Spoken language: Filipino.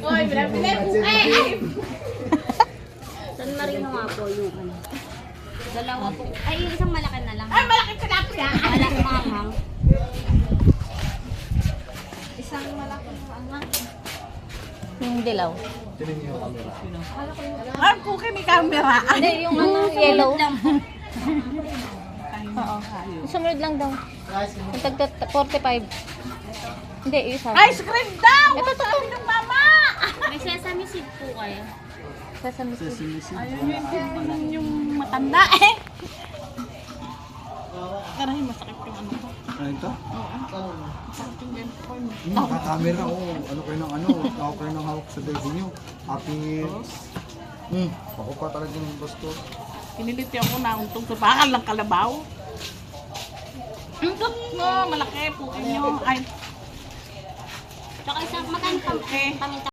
Oy, pinapilay po. San Marino nga po yung ano. Dalawa po. Ay, yung isang malaki na lang. Ay, malaki tilapia. Malaki manghang. Isang malaki manghang. Yung dilaw. Ay, puki may camera. Hindi, yung ano, yellow. Oo. Sumunod lang daw. Yung tagta 45. Hindi, yung isa. Ice cream daw! Ito, ito. Ng mama! May sesame seed po kayo. Sesame seed. Ayun yung matanda eh. Karahin masakit yung ano ko. Ano ito? Masakit yung ganito ko. Nakakamera ko. Ano kayo ng ano? Ako kayo ng hawak sa baby nyo. Happy... Ako pa talagang gusto. Piniliti ako na untong sa bakal ng kalabaw. Untong mo, malaki po inyo. Ay, Tsaka isang magkano paminta